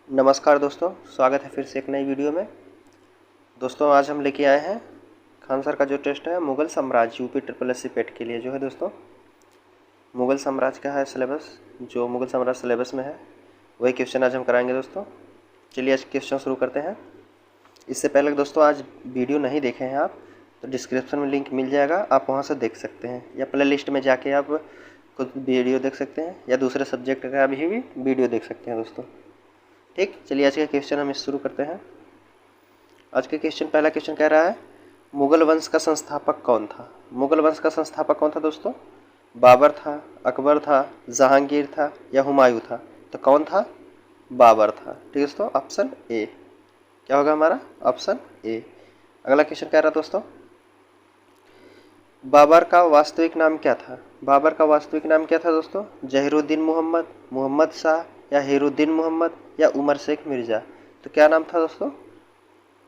नमस्कार दोस्तों, स्वागत है फिर से एक नई वीडियो में। दोस्तों आज हम लेके आए हैं खान सर का जो टेस्ट है मुग़ल साम्राज्य यूपी ट्रिपल एस सी पेट के लिए जो है दोस्तों मुग़ल साम्राज्य का है सिलेबस। जो मुग़ल साम्राज्य सिलेबस में है वही क्वेश्चन आज हम कराएंगे दोस्तों। चलिए आज क्वेश्चन शुरू करते हैं। इससे पहले दोस्तों आज वीडियो नहीं देखे हैं आप तो डिस्क्रिप्शन में लिंक मिल जाएगा, आप वहाँ से देख सकते हैं या प्ले लिस्ट में जाके आप खुद वीडियो देख सकते हैं या दूसरे सब्जेक्ट का भी वीडियो देख सकते हैं दोस्तों। ठीक, चलिए आज का क्वेश्चन हम शुरू करते हैं। आज का क्वेश्चन पहला क्वेश्चन कह रहा है मुग़ल वंश का संस्थापक कौन था। मुग़ल वंश का संस्थापक कौन था दोस्तों? बाबर था, अकबर था, जहांगीर था या हुमायूं था? तो कौन था? बाबर था। ठीक दोस्तों, ऑप्शन ए क्या होगा हमारा? Option A. अगला क्वेश्चन कह रहा है दोस्तों बाबर का वास्तविक नाम क्या था। बाबर का वास्तविक नाम क्या था दोस्तों? जहीरुद्दीन मोहम्मद, मोहम्मद शाह या हीरुद्दीन मोहम्मद या उमर शेख मिर्ज़ा? तो क्या नाम था दोस्तों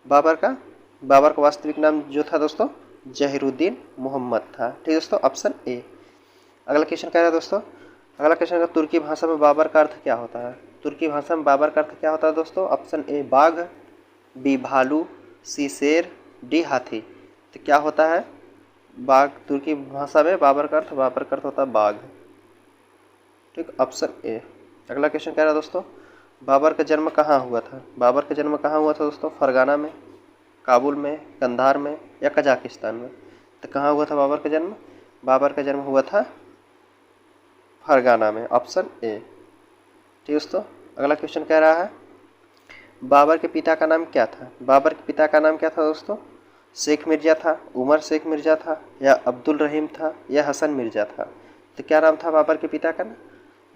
बाबर का? बाबर का वास्तविक नाम जो था दोस्तों जहीरुद्दीन मोहम्मद था। ठीक दोस्तों, ऑप्शन ए। अगला क्वेश्चन कह रहा है दोस्तों अगला क्वेश्चन का तुर्की भाषा में बाबर का अर्थ क्या होता है। तुर्की भाषा में बाबर का अर्थ क्या होता है दोस्तों? ऑप्शन ए बाघ, बी भालू, सी शेर, डी हाथी। तो क्या होता है बाघ? तुर्की भाषा में बाबर का अर्थ होता है बाघ। ठीक, ऑप्शन ए। अगला क्वेश्चन कह रहा है दोस्तों बाबर का जन्म कहाँ हुआ था। बाबर का जन्म कहाँ हुआ था दोस्तों? फरगाना में, काबुल में, कंधार में या कजाकिस्तान में? तो कहाँ हुआ था बाबर का जन्म? बाबर का जन्म हुआ था फरगाना में, ऑप्शन ए। ठीक दोस्तों, अगला क्वेश्चन कह रहा है बाबर के पिता का नाम क्या था। बाबर के पिता का नाम क्या था दोस्तों? शेख मिर्ज़ा था, उमर शेख मिर्ज़ा था या अब्दुल रहीम था या हसन मिर्ज़ा था? तो क्या नाम था बाबर के पिता का?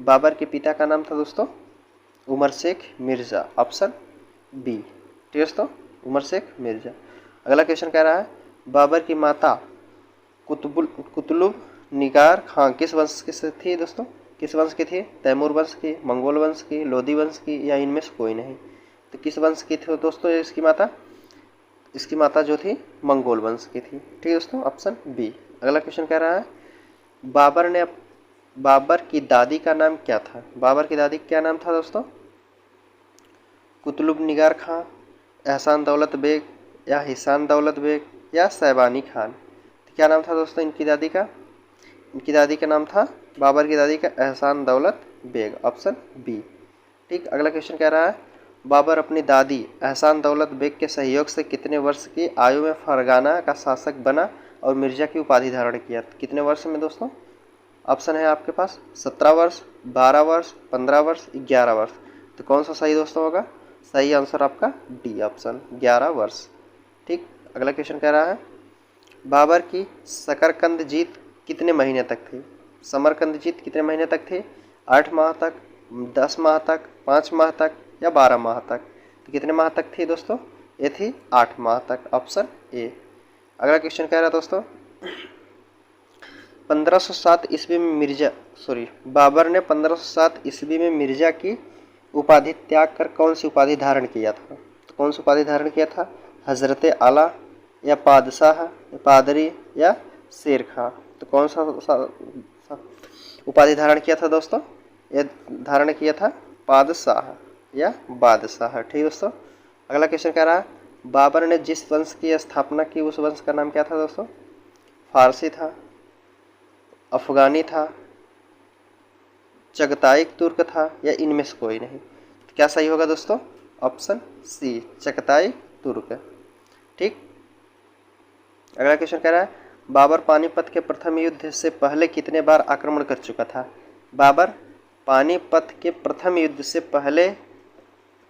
बाबर के पिता का नाम था दोस्तों उमर शेख मिर्ज़ा, ऑप्शन बी। ठीक दोस्तों, उमर शेख मिर्ज़ा। अगला क्वेश्चन कह रहा है बाबर की माता कुतुब निगार खां किस वंश की थी दोस्तों? किस वंश की थी? तैमूर वंश की, मंगोल वंश की, लोधी वंश की या इनमें से कोई नहीं? तो किस वंश की थी दोस्तों इसकी माता? इसकी माता जो थी मंगोल वंश की थी। ठीक है दोस्तों, ऑप्शन बी। अगला क्वेश्चन कह रहा है बाबर की दादी का नाम क्या था। बाबर की दादी का क्या नाम था दोस्तों? कुतुब निगार खां, एहसान दौलत बेग या हिसान दौलत बेग या सैबानी खान? तो क्या नाम था दोस्तों इनकी दादी का? इनकी दादी का नाम था बाबर की दादी का एहसान दौलत बेग, ऑप्शन बी। ठीक, अगला क्वेश्चन कह रहा है बाबर अपनी दादी एहसान दौलत बेग के सहयोग से कितने वर्ष की आयु में फरगाना का शासक बना और मिर्ज़ा की उपाधि धारण किया? कितने वर्ष में दोस्तों? ऑप्शन है आपके पास 17 वर्ष, 12 वर्ष, 15 वर्ष, 11 वर्ष। तो कौन सा सही दोस्तों होगा? सही आंसर आपका डी ऑप्शन 11 वर्ष। ठीक, अगला क्वेश्चन कह रहा है बाबर की शकरकंद जीत कितने महीने तक थी। समरकंद जीत कितने महीने तक थी? 8 माह तक, 10 माह तक, 5 माह तक या 12 माह तक? तो कितने माह तक थी दोस्तों? ये थी 8 माह तक, ऑप्शन ए। अगला क्वेश्चन कह रहा है दोस्तों 1507 ईस्वी में बाबर ने 1507 ईस्वी में मिर्ज़ा की उपाधि त्याग कर कौन सी उपाधि धारण किया था? तो कौन सी उपाधि धारण किया था? हजरत आला या पादशाह, पादरी या शेर खां? तो कौन सा उपाधि धारण किया था दोस्तों? ये धारण किया था पादशाह या बादशाह। ठीक दोस्तों, अगला क्वेश्चन कह रहा है बाबर ने जिस वंश की स्थापना की उस वंश का नाम क्या था दोस्तों? फारसी था, अफगानी था, चगताई तुर्क था या इनमें से कोई नहीं? तो क्या सही होगा दोस्तों? ऑप्शन सी चगताई तुर्क। ठीक, अगला क्वेश्चन कह रहा है बाबर पानीपत के प्रथम युद्ध से पहले कितने बार आक्रमण कर चुका था। बाबर पानीपत के प्रथम युद्ध से पहले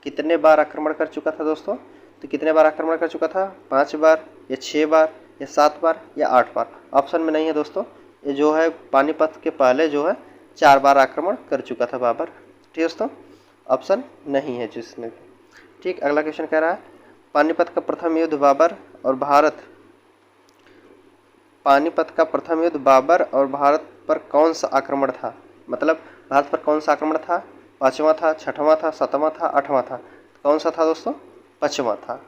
कितने बार आक्रमण कर चुका था दोस्तों? तो कितने बार आक्रमण कर चुका था? 5 बार या 6 बार या 7 बार या 8 बार? ऑप्शन में नहीं है दोस्तों, ये जो है पानीपत के पहले जो है 4 बार आक्रमण कर चुका था बाबर। ठीक दोस्तों, ऑप्शन नहीं है जिसमें। ठीक, अगला क्वेश्चन कह रहा है पानीपत का प्रथम युद्ध बाबर और भारत पर कौन सा आक्रमण था? मतलब भारत पर कौन सा आक्रमण था? 5वां था, 6वां था, 7वां था, 8वां था? कौन सा था दोस्तों? 5वां था।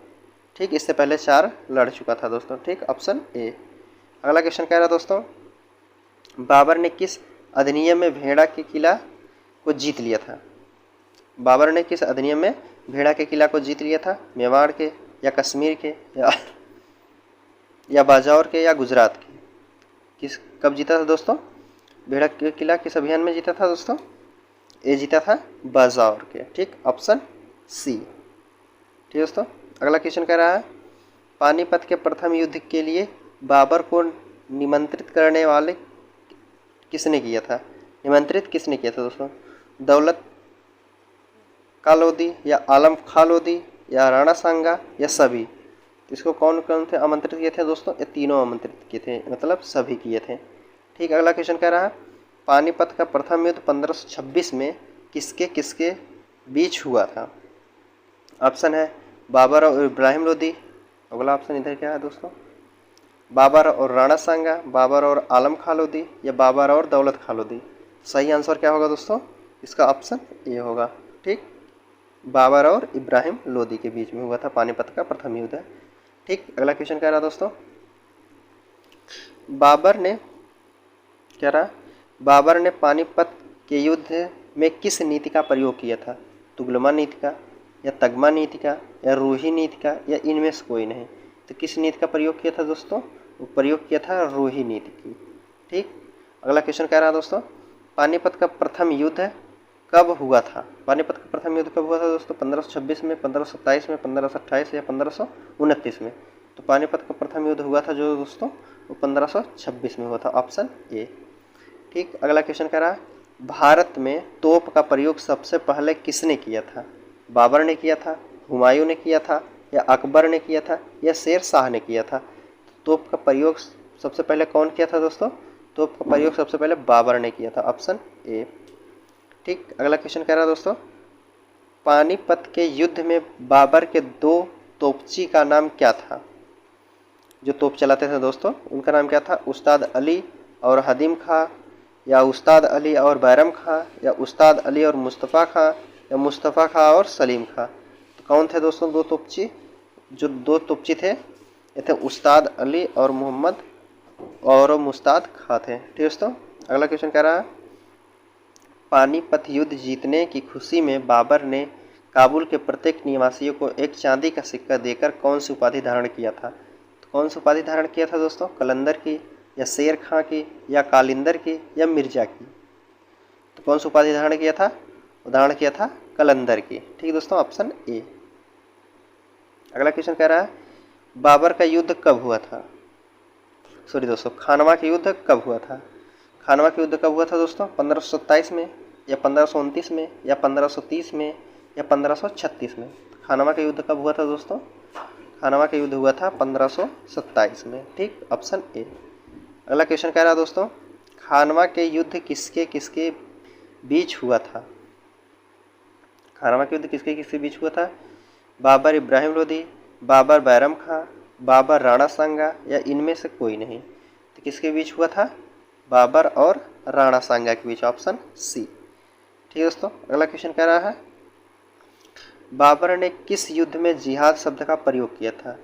ठीक, इससे पहले 4 लड़ चुका था दोस्तों। ठीक, ऑप्शन ए। अगला क्वेश्चन कह रहा है दोस्तों बाबर ने किस अधिनियम में भेड़ा के किला को जीत लिया था? बाबर ने किस अधिनियम में भेड़ा के किला को जीत लिया था? मेवाड़ के या कश्मीर के या बाजावर के या गुजरात के? किस कब जीता था दोस्तों? भेड़ा के किला किस अभियान में जीता था दोस्तों? ये जीता था बाजावर के। ठीक, ऑप्शन सी। ठीक दोस्तों, अगला क्वेश्चन कह रहा है पानीपत के प्रथम युद्ध के लिए बाबर को निमंत्रित करने वाले किसने किया था? निमंत्रित किसने किया था दोस्तों? दौलत का लोदी या आलम खां लोदी या राणा सांगा या सभी? इसको कौन कौन थे आमंत्रित किए थे दोस्तों? ये तीनों आमंत्रित किए थे, मतलब सभी किए थे। ठीक, अगला क्वेश्चन कह रहा है पानीपत का प्रथम युद्ध 1526 में किसके किसके बीच हुआ था? ऑप्शन है बाबर और इब्राहिम लोदी। अगला ऑप्शन इधर क्या है दोस्तों? बाबर और राणा सांगा, बाबर और आलम खां लोदी या बाबर और दौलत खां लोदी? सही आंसर क्या होगा दोस्तों? इसका ऑप्शन ए होगा। ठीक, बाबर और इब्राहिम लोदी के बीच में हुआ था पानीपत का प्रथम युद्ध। ठीक, अगला क्वेश्चन कह रहा दोस्तों बाबर ने पानीपत के युद्ध में किस नीति का प्रयोग किया था? तुगलमा नीति का या तगमा नीति का या रूही नीति का या इनमें से कोई नहीं? तो किस नीति का प्रयोग किया था दोस्तों? वो प्रयोग किया था रूही नीति की। ठीक, अगला क्वेश्चन कह रहा है दोस्तों पानीपत का प्रथम युद्ध कब हुआ था? पानीपत का प्रथम युद्ध कब हुआ था दोस्तों? 1526 में, 1527 में, 1528 या 1529 में? तो पानीपत का प्रथम युद्ध हुआ था जो दोस्तों वो 1526 में हुआ था, ऑप्शन ए। ठीक, अगला क्वेश्चन कह रहा है भारत में तोप का प्रयोग सबसे पहले किसने किया था? बाबर ने किया था, हुमायूं ने किया था या अकबर ने किया था या शेर शाह ने किया था? तोप का प्रयोग सबसे पहले कौन किया था दोस्तों? तोप का प्रयोग सबसे पहले बाबर ने किया था, ऑप्शन ए। ठीक, अगला क्वेश्चन कह रहा है दोस्तों पानीपत के युद्ध में बाबर के दो तोपची का नाम क्या था? जो तोप चलाते थे दोस्तों उनका नाम क्या था? उस्ताद अली और हदीम खां या उस्ताद अली और बैरम खां या उस्ताद अली और मुस्तफ़ा खां या मुस्तफ़ा खां और सलीम खां? तो कौन थे दोस्तों दो तोपची? जो दो तोपची थे ये थे उस्ताद अली और मोहम्मद और मुस्ताद खां थे। ठीक दोस्तों, अगला क्वेश्चन कह रहा है पानीपत युद्ध जीतने की खुशी में बाबर ने काबुल के प्रत्येक निवासियों को एक चांदी का सिक्का देकर कौन सी उपाधि धारण किया था? तो कौन सी उपाधि धारण किया था दोस्तों? कलंदर की या शेर खां की या कालिंदर की या मिर्जा की? तो कौन सी उपाधि धारण किया था? धारण किया था कलंदर की। ठीक दोस्तों, ऑप्शन ए। अगला क्वेश्चन कह रहा है बाबर का युद्ध कब हुआ था? सॉरी दोस्तों, खानवा का युद्ध कब हुआ था? खानवा का युद्ध कब हुआ था दोस्तों? 1527 में या 1529 में या 1530 में या 1536 में? खानवा का युद्ध कब हुआ था दोस्तों? खानवा का युद्ध हुआ था 1527 में। ठीक, ऑप्शन ए। अगला क्वेश्चन कह रहा है दोस्तों खानवा के युद्ध किसके किसके बीच हुआ था? खानवा के युद्ध किसके किसके बीच हुआ था? बाबर इब्राहिम लोदी, बाबर बैरम खां, बाबर राणा सांगा या इनमें से कोई नहीं? तो किसके बीच हुआ था? बाबर और राणा सांगा के बीच, ऑप्शन सी। ठीक है दोस्तों, अगला क्वेश्चन कह रहा है बाबर ने किस युद्ध में जिहाद शब्द का प्रयोग किया था?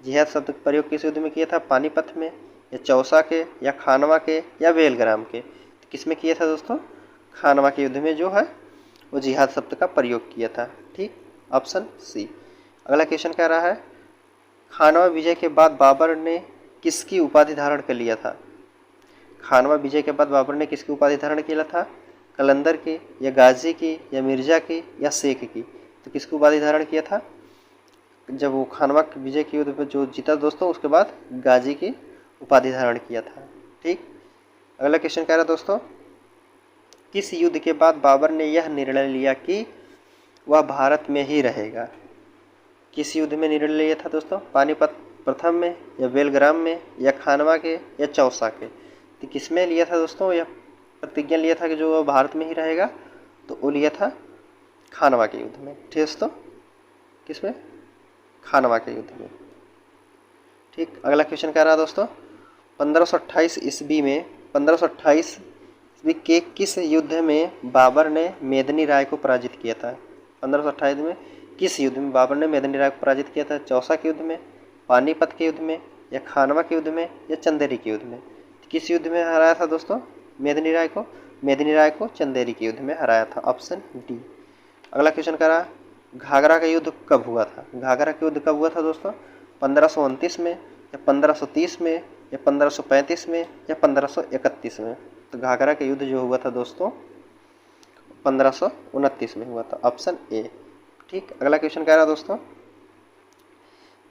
जिहाद शब्द का प्रयोग किस युद्ध में किया था? पानीपत में या चौसा के या खानवा के या बेलग्राम के? तो किस में किया था दोस्तों? खानवा के युद्ध में जो है वो जिहाद शब्द का प्रयोग किया था। ठीक, ऑप्शन सी। अगला क्वेश्चन कह रहा है खानवा विजय के बाद बाबर ने किसकी उपाधि धारण कर लिया था? खानवा विजय के बाद बाबर ने किसकी उपाधि धारण किया था? कलंदर की या गाजी की या मिर्जा की या शेख की? तो किसकी उपाधि धारण किया था? जब वो खानवा विजय के युद्ध में जो जीता दोस्तों उसके बाद गाजी की उपाधि धारण किया था। ठीक, अगला क्वेश्चन कह रहा है दोस्तों किस युद्ध के बाद बाबर ने यह निर्णय लिया कि वह भारत में ही रहेगा? किस युद्ध में निर्णय लिया था दोस्तों? पानीपत प्रथम में या बेलग्राम में या खानवा के या चौसा के? तो किस में लिया था दोस्तों? यह प्रतिज्ञा लिया था कि जो वह भारत में ही रहेगा, तो वो लिया था खानवा के युद्ध में। ठीक दोस्तों, किस में? खानवा के युद्ध में। ठीक, अगला क्वेश्चन कह रहा है दोस्तों 1528 ईस्वी में 1528 ईस्वी के किस युद्ध में बाबर ने मेदिनी राय को पराजित किया था? 1528 में किस युद्ध में बाबर ने मेदिनी राय को पराजित किया था? चौसा के युद्ध में, पानीपत के युद्ध में या खानवा के युद्ध में या चंदेरी के युद्ध में? किस युद्ध में हराया था दोस्तों मेदिनी राय को? मेदिनी राय को चंदेरी के युद्ध में हराया था, ऑप्शन डी। अगला क्वेश्चन कह रहा है घाघरा का युद्ध कब हुआ था। घाघरा का युद्ध कब हुआ था दोस्तों, 1529 में या 1530 में या 1535 में या 1531 में। तो घाघरा का युद्ध जो हुआ था दोस्तों 1529 में हुआ था, ऑप्शन ए। ठीक, अगला क्वेश्चन कह रहा है दोस्तों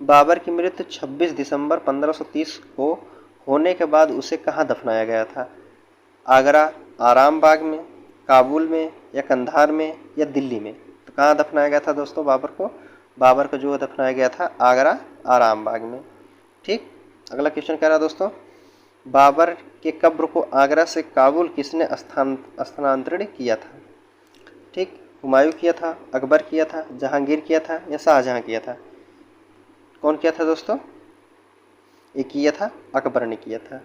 बाबर की मृत्यु 26 दिसंबर 1530 को होने के बाद उसे कहाँ दफनाया गया था। आगरा, आराम बाग में, काबुल में या कंधार में या दिल्ली में। तो कहाँ दफनाया गया था दोस्तों बाबर को जो दफनाया गया था आगरा आराम बाग में। ठीक, अगला क्वेश्चन कह रहा है दोस्तों बाबर के कब्र को आगरा से काबुल किसने स्थानांतरित किया था। ठीक, हुमायूं किया था, अकबर किया था, जहांगीर किया था या शाहजहां किया था। कौन किया था दोस्तों, ये किया था अकबर ने किया था।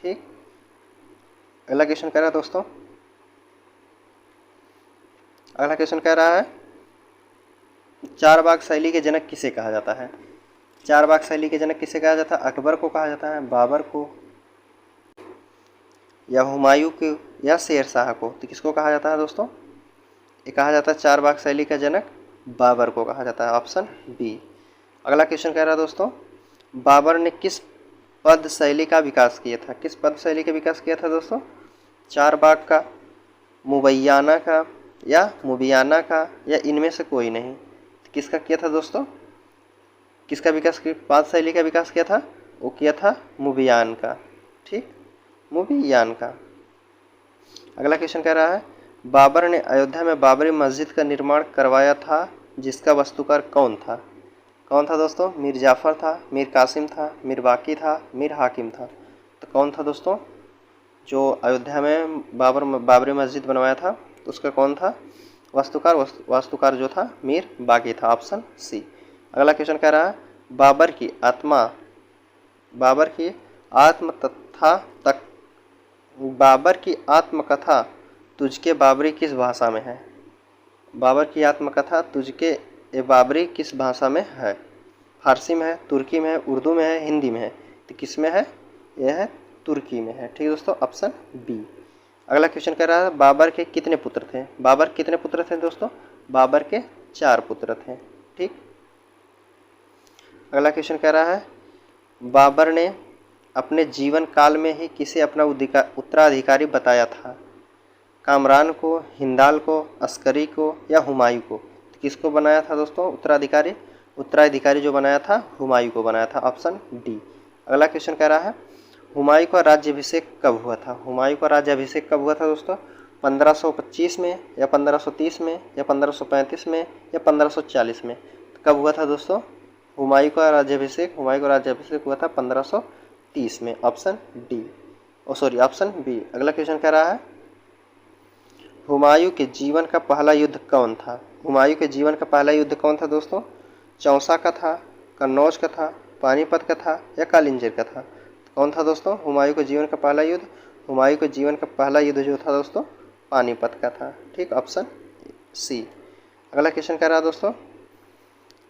ठीक, अगला क्वेश्चन कह रहा है दोस्तों अगला क्वेश्चन कह रहा है चारबाग शैली के जनक किसे कहा जाता है। चारबाग शैली के जनक किसे कहा जाता है, अकबर को कहा जाता है, बाबर को या हुमायूं को या शेर शाह को। तो किसको कहा जाता है दोस्तों, ये कहा जाता है चारबाग शैली का जनक बाबर को कहा जाता है, ऑप्शन बी। अगला क्वेश्चन कह रहा है दोस्तों बाबर ने किस पद शैली का विकास किया था। किस पद शैली का विकास किया था दोस्तों, चारबाग का, मुबैयाना का या मुबियाना का या इनमें से कोई नहीं। तो किसका किया था दोस्तों, किसका विकास, पद शैली का विकास किया था, वो किया था मुबियान का। ठीक, मुबियान का। अगला क्वेश्चन कह रहा है बाबर ने अयोध्या में बाबरी मस्जिद का निर्माण करवाया था जिसका वास्तुकार कौन था। कौन था दोस्तों, मीर जाफ़र था, मीर कासिम था, मीर बाकी था, मीर हाकिम था। तो कौन था दोस्तों जो अयोध्या में बाबरी मस्जिद बनवाया था, तो उसका कौन था वास्तुकार जो था मीर बाकी था, ऑप्शन सी। अगला क्वेश्चन कह रहा है बाबर की आत्मकथा तुझके बाबरी किस भाषा में है। बाबर की आत्मकथा तुझके बाबरी किस भाषा में है, फारसी में है, तुर्की में है, उर्दू में है, हिंदी में है। तो किस में है, यह है तुर्की में है। ठीक दोस्तों, ऑप्शन बी। अगला क्वेश्चन कह रहा है बाबर के कितने पुत्र थे। बाबर कितने पुत्र थे दोस्तों, बाबर के 4 पुत्र थे। ठीक, अगला क्वेश्चन कह रहा है बाबर ने अपने जीवन काल में ही किसे अपना उत्तराधिकारी बताया था। कामरान को, हिंदाल को, अस्करी को या हुमायूं को। तो किसको बनाया था दोस्तों उत्तराधिकारी जो बनाया था हुमायूं को बनाया था, ऑप्शन डी। अगला क्वेश्चन कह रहा है हुमायूं का राज्याभिषेक कब हुआ था। हुमायूं का राज्याभिषेक कब हुआ था दोस्तों, 1525 में या 1530 में या 1535 में या 1540 में। तो कब हुआ था दोस्तों हुमायूं का राज्याभिषेक हुआ था 1530 में, ऑप्शन डी, ऑप्शन बी। अगला क्वेश्चन कह रहा है हुमायूं के जीवन का पहला युद्ध कौन था। हुमायूं के जीवन का पहला युद्ध कौन था दोस्तों, चौसा का था, कन्नौज का था, पानीपत का था या कालिंजर का था। तो कौन था दोस्तों हुमायूं के जीवन का पहला युद्ध, हुमायूं के जीवन का पहला युद्ध जो था दोस्तों पानीपत का था। ठीक, ऑप्शन सी। अगला क्वेश्चन कह रहा है दोस्तों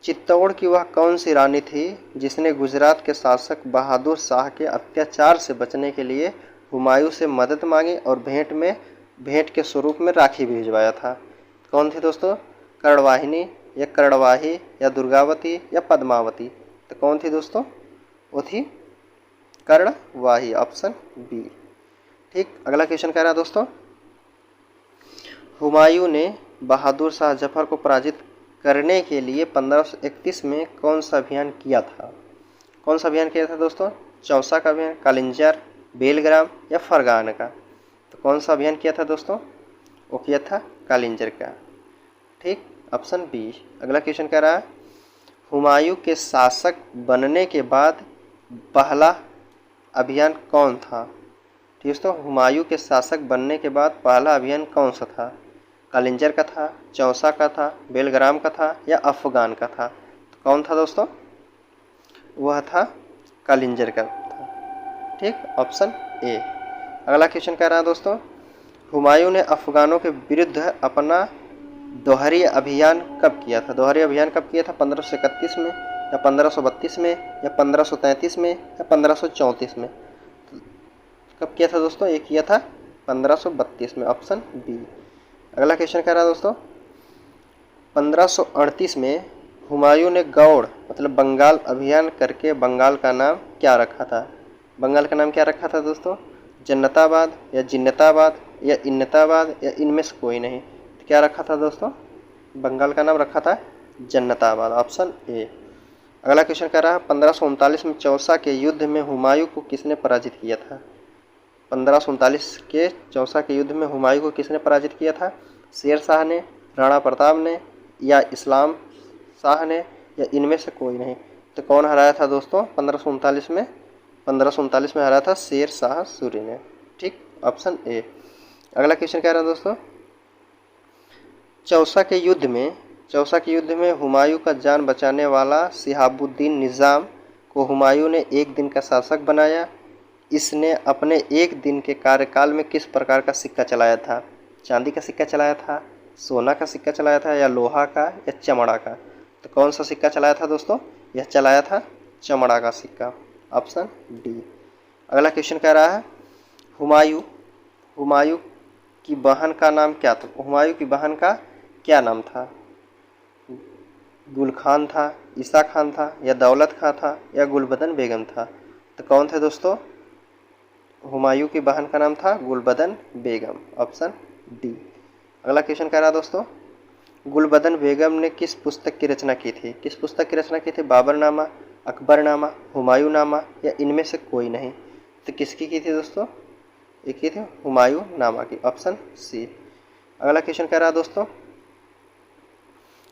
चित्तौड़ की वह कौन सी रानी थी जिसने गुजरात के शासक बहादुर शाह के अत्याचार से बचने के लिए हुमायूं से मदद मांगी और भेंट के स्वरूप में राखी भिजवाया था। कौन थी दोस्तों, कर्णवाहिनी या कर्णवाही या दुर्गावती या पद्मावती। तो कौन थी दोस्तों, वो थी कर्णवाही, ऑप्शन बी। ठीक, अगला क्वेश्चन कह रहा है दोस्तों हुमायूं ने बहादुर शाह जफर को पराजित करने के लिए 1531 में कौन सा अभियान किया था। कौन सा अभियान किया था दोस्तों, चौसा का अभियान, कालिंजर, बेलग्राम या फरगाना का। तो कौन सा अभियान किया था दोस्तों, वो किया था कालिंजर का। ठीक, ऑप्शन बी। अगला क्वेश्चन कह रहा है हुमायूं के शासक बनने के बाद पहला अभियान कौन था। ठीक दोस्तों, हुमायूं के शासक बनने के बाद पहला अभियान कौन सा था, कालिंजर का था, चौसा का था, बेलग्राम का था या अफगान का था। तो कौन था दोस्तों, वह था कालिंजर का था। ठीक, ऑप्शन ए। अगला क्वेश्चन कह रहा है दोस्तों हुमायूं ने अफगानों के विरुद्ध अपना दोहरी अभियान कब किया था। दोहरी अभियान कब किया था, 1531 में या 1532 में या 1533 में या 1534 में। कब किया था दोस्तों, ये किया था 1532 में, ऑप्शन बी। अगला क्वेश्चन कह रहा है दोस्तों 1538 में हुमायूं ने गौड़ मतलब बंगाल अभियान करके बंगाल का नाम क्या रखा था? बंगाल का नाम क्या रखा था दोस्तों? जन्नताबाद या जिन्नताबाद या इन्नताबाद या इनमें से कोई नहीं। तो क्या रखा था दोस्तों? बंगाल का नाम रखा था जन्नताबाद, ऑप्शन ए। अगला क्वेश्चन कह रहा है 1539 में चौसा के युद्ध में हुमायूं को किसने पराजित किया था? 1539 के चौसा के युद्ध में हुमायूं को किसने पराजित किया था? शेर शाह ने, राणा प्रताप ने या इस्लाम शाह ने या इनमें से कोई नहीं। तो कौन हराया था दोस्तों 1539 में? 1539 में हराया था शेर शाह सूरी ने। ठीक, ऑप्शन ए। अगला क्वेश्चन कह रहा है दोस्तों चौसा के युद्ध में हुमायूं का जान बचाने वाला शिहाबुद्दीन निज़ाम को हुमायूं ने एक दिन का शासक बनाया। इसने अपने एक दिन के कार्यकाल में किस प्रकार का सिक्का चलाया था? चांदी का सिक्का चलाया था, सोना का सिक्का चलाया था या लोहा का या चमड़ा का? तो कौन सा सिक्का चलाया था दोस्तों? यह चलाया था चमड़ा का सिक्का, ऑप्शन डी। अगला क्वेश्चन कह रहा है हुमायूं की बहन का नाम क्या था? हुमायूं की बहन का क्या नाम था? गुल खान था, ईसा खान था या दौलत खान था या गुलबदन बेगम था? तो कौन थे दोस्तों? हुमायूं की बहन का नाम था गुलबदन बेगम, ऑप्शन डी। अगला क्वेश्चन कह रहा है दोस्तों गुलबदन बेगम ने किस पुस्तक की रचना की थी? किस पुस्तक की रचना की थी? बाबरनामा, अकबरनामा, हुमायूंनामा या इनमें से कोई नहीं। तो किसकी की थी दोस्तों? ये की थी हुमायूंनामा की, ऑप्शन सी। अगला क्वेश्चन कह रहा है दोस्तों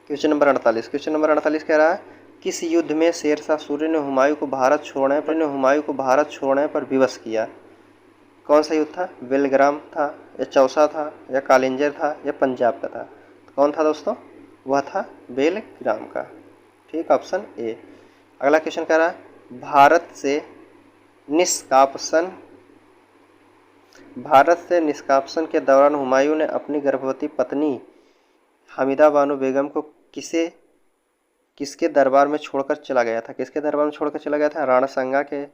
क्वेश्चन नंबर 48 कह रहा है किस युद्ध में शेरशाह सूरी ने हुमायूं को भारत छोड़ने पर विवश किया? कौन सा युद्ध था? बेलग्राम था या चौसा था या कालिंजर था या पंजाब का था? तो कौन था दोस्तों? वह था बेलग्राम का। ठीक, ऑप्शन ए। अगला क्वेश्चन कह रहा है भारत से निष्कासन के दौरान हुमायूं ने अपनी गर्भवती पत्नी हमीदा बानो बेगम को किसके दरबार में छोड़कर चला गया था? किसके दरबार में छोड़कर चला गया था? राणा संगा के,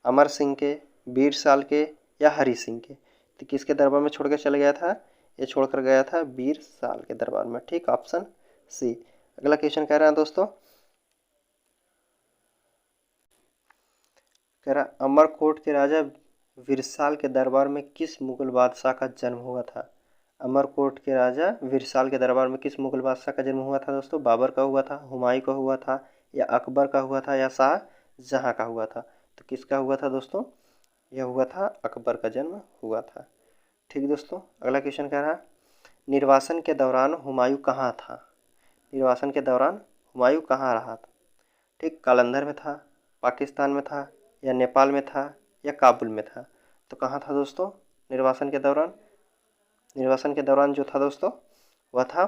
अमर सिंह के, बीर साल के या हरि सिंह के? तो किसके दरबार में छोड़कर चला गया था? ये छोड़कर गया था बीर साल के दरबार में। ठीक, ऑप्शन सी। अगला क्वेश्चन कह रहा है दोस्तों कह रहा अमरकोट के राजा विरसाल के दरबार में किस मुगल बादशाह का जन्म हुआ था? अमरकोट के राजा विरसाल के दरबार में किस मुगल बादशाह का जन्म हुआ था दोस्तों? बाबर का हुआ था, हुमायूं का हुआ था या अकबर का हुआ था या शाहजहां का हुआ था? तो किसका हुआ था दोस्तों? यह हुआ था अकबर का जन्म हुआ था। ठीक दोस्तों, अगला क्वेश्चन कह रहा निर्वासन के दौरान हुमायूं कहाँ था? निर्वासन के दौरान हुमायूं कहाँ रहा था? ठीक, कालंदर में था, पाकिस्तान में था या नेपाल में था या काबुल में था? तो कहाँ था दोस्तों निर्वासन के दौरान जो था दोस्तों वह था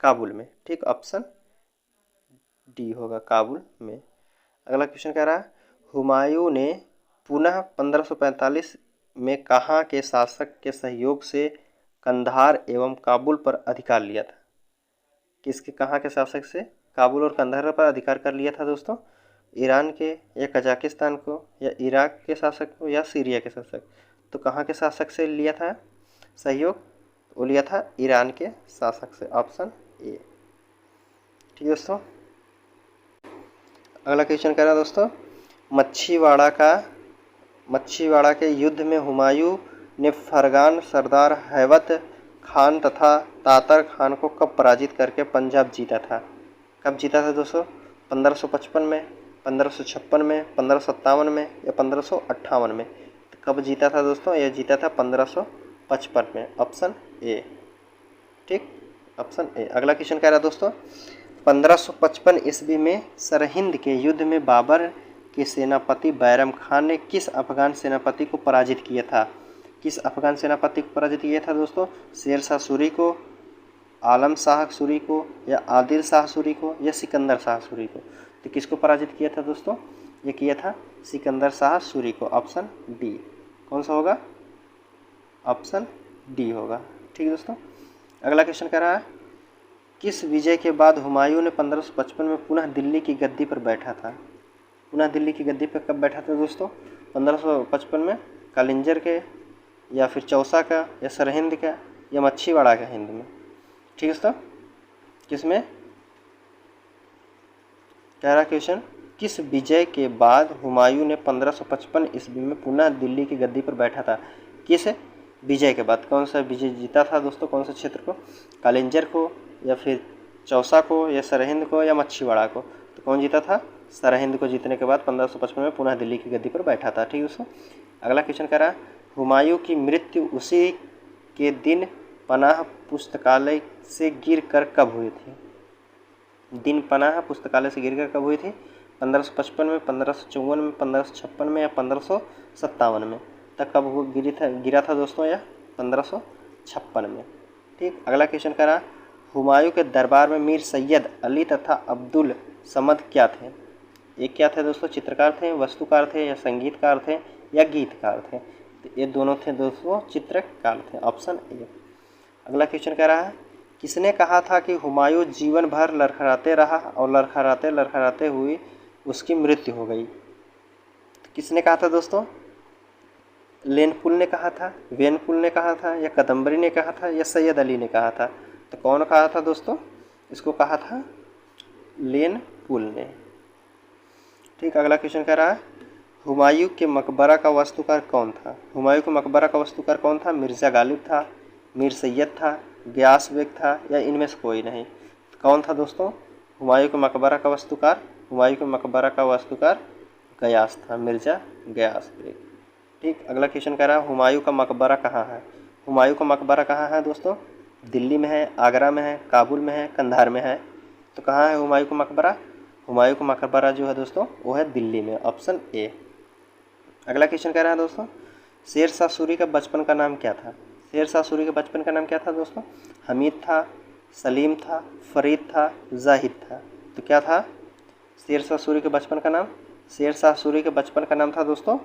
काबुल में। ठीक, ऑप्शन डी होगा, काबुल में। अगला क्वेश्चन कह रहा है हुमायूं ने पुनः 1545 में कहाँ के शासक के सहयोग से कंधार एवं काबुल पर अधिकार लिया था? किसके, कहाँ के शासक से काबुल और कंधार पर अधिकार कर लिया था दोस्तों? ईरान के या कजाकिस्तान को या इराक के शासक को या सीरिया के शासक? तो कहाँ के शासक से लिया था सहयोग? वो लिया था ईरान के शासक से, ऑप्शन ए। ठीक दोस्तों, अगला क्वेश्चन कह रहा है दोस्तों मच्छीवाड़ा के युद्ध में हुमायूं ने फरगान सरदार हैबत खान तथा तातर खान को कब पराजित करके पंजाब जीता था? कब जीता था दोस्तों? 1555 में, 1556 में, 1557 में या 1558 में? तो कब जीता था दोस्तों? यह जीता था 1555 में, ऑप्शन ए। ठीक, ऑप्शन ए। अगला क्वेश्चन कह रहा है दोस्तों 1555 ईस्वी में सरहिंद के युद्ध में बाबर के सेनापति बैरम खान ने किस अफगान सेनापति को पराजित किया था? किस अफगान सेनापति को पराजित किया था दोस्तों? शेर शाह सूरी को, आलम शाह सूरी को या आदिल शाह सूरी को या सिकंदर शाह सूरी को? तो किसको पराजित किया था दोस्तों? ये किया था सिकंदर शाह सूरी को, ऑप्शन डी। कौन सा होगा? ऑप्शन डी होगा। ठीक दोस्तों, अगला क्वेश्चन कह रहा है किस विजय के बाद हुमायूं ने 1555 में पुनः दिल्ली की गद्दी पर बैठा था? पुनः दिल्ली की गद्दी पर कब बैठा था दोस्तों? 1555 में, कालिंजर के या फिर चौसा का या सरहिंद का या मच्छीवाड़ा का हिंद में? ठीक दोस्तों, किसमें? कह रहा क्वेश्चन, किस विजय के बाद हुमायूं ने 1555 ईस्वी में पुनः दिल्ली की गद्दी पर बैठा था? किस विजय के बाद कौन सा विजय जीता था दोस्तों? कौन से क्षेत्र को? कालिंजर को, या फिर चौसा को, या सरहिंद को, या मच्छीवाड़ा को? तो कौन जीता था? सरहिंद को जीतने के बाद 1555 में पुनः दिल्ली की गद्दी पर बैठा था। ठीक है दोस्तों। अगला क्वेश्चन कह रहा है, हुमायूं की मृत्यु उसी के दिन पनाह पुस्तकालय से गिर कर कब हुई थी? दिन पनाह पुस्तकालय से गिरकर कब हुई थी? 1555 में, 1554 में, 1556 में, या 1557 में? तक कब वो गिरा था दोस्तों? या 1556 में। ठीक। अगला क्वेश्चन कह रहा, हुमायूं के दरबार में मीर सैयद अली तथा अब्दुल समद क्या थे? ये क्या थे दोस्तों? चित्रकार थे, वस्तुकार थे, या संगीतकार थे, या गीतकार थे? तो ये दोनों थे दोस्तों, चित्रकार थे। Option A. अगला क्वेश्चन कह रहा है, किसने कहा था कि हुमायूं जीवन भर लड़खड़ाते रहा और लड़खड़ाते लड़खड़ाते हुई उसकी मृत्यु हो गई? तो किसने कहा था दोस्तों? लेनपुल ने कहा था, वेनपुल ने कहा था, या कदम्बरी ने कहा था, या सैयद अली ने कहा था? तो कौन कहा था दोस्तों? इसको कहा था लेनपुल ने। ठीक। अगला क्वेश्चन कह रहा है, हुमायूं के मकबरा का वास्तुकार कौन था? हुमायूं के मकबरा का वास्तुकार कौन था? मिर्ज़ा गालिब था, मीर सैयद था, गयास बेग था, या इनमें से कोई नहीं? तो कौन था दोस्तों हुमायूं के मकबरा का वास्तुकार? हुमायूं के मकबरा का वास्तुकार गयास था, मिर्ज़ा गयास बेग। ठीक। अगला क्वेश्चन कह रहा है, हुमायूं का मकबरा कहाँ है? हुमायूं का मकबरा कहाँ है दोस्तों? दिल्ली में है, आगरा में है, काबुल में है, कंधार में है? तो कहाँ है हुमायूं का मकबरा? हुमायूं का मकबरा जो है दोस्तों वो है दिल्ली में। Option A. अगला क्वेश्चन कह रहा है दोस्तों, शेर शाह सूरी का बचपन का नाम क्या था? शेर शाह सूरी के बचपन का नाम क्या था दोस्तों? हमीद था, सलीम था, फरीद था, जाहिद था? तो क्या था शेर शाह सूरी के बचपन का नाम? शेर शाह सूरी के बचपन का नाम था दोस्तों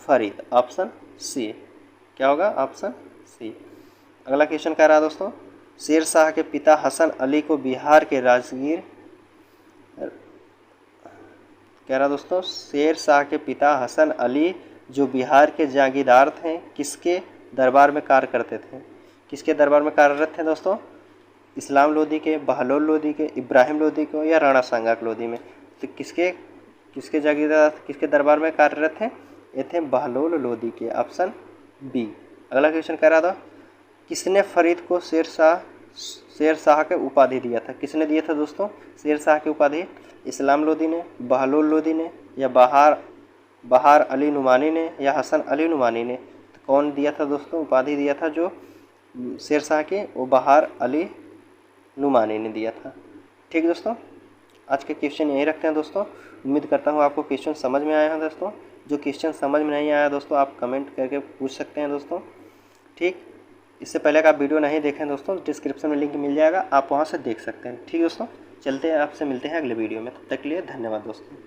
फरीद। Option C. क्या होगा? Option C. अगला क्वेश्चन कह रहा है दोस्तों, शेर शाह के पिता हसन अली को बिहार के राजगीर, कह रहा दोस्तों शेर शाह के पिता हसन अली जो बिहार के जागीरदार थे, किसके दरबार में कार्य करते थे? किसके दरबार में कार्यरत थे दोस्तों? इस्लाम लोदी के, बहलोल लोदी के, इब्राहिम लोदी के, या राणा सांगा लोदी में? तो किसके जागीरदार, किसके दरबार में कार्यरत थे? ये थे बहलोल लोदी के। Option B. अगला क्वेश्चन कह रहा था, किसने फरीद को शेर शाह के उपाधि दिया था? किसने दिया था दोस्तों शेर शाह की उपाधि? इस्लाम लोदी ने, बहलोल लोदी ने, या बहार अली नुमानी ने, या हसन अली नुमानी ने? तो कौन दिया था दोस्तों उपाधि दिया था जो शेर शाह के? वो बहार अली नुमानी ने दिया था। ठीक दोस्तों, आज के क्वेश्चन यहीं रखते हैं दोस्तों। उम्मीद करता हूँ आपको क्वेश्चन समझ में आया है दोस्तों। जो क्वेश्चन समझ में नहीं आया दोस्तों आप कमेंट करके पूछ सकते हैं दोस्तों। ठीक। इससे पहले का आप वीडियो नहीं देखें दोस्तों, डिस्क्रिप्शन में लिंक मिल जाएगा, आप वहाँ से देख सकते हैं। ठीक दोस्तों, चलते हैं, आपसे मिलते हैं अगले वीडियो में। तब तक के लिए धन्यवाद दोस्तों।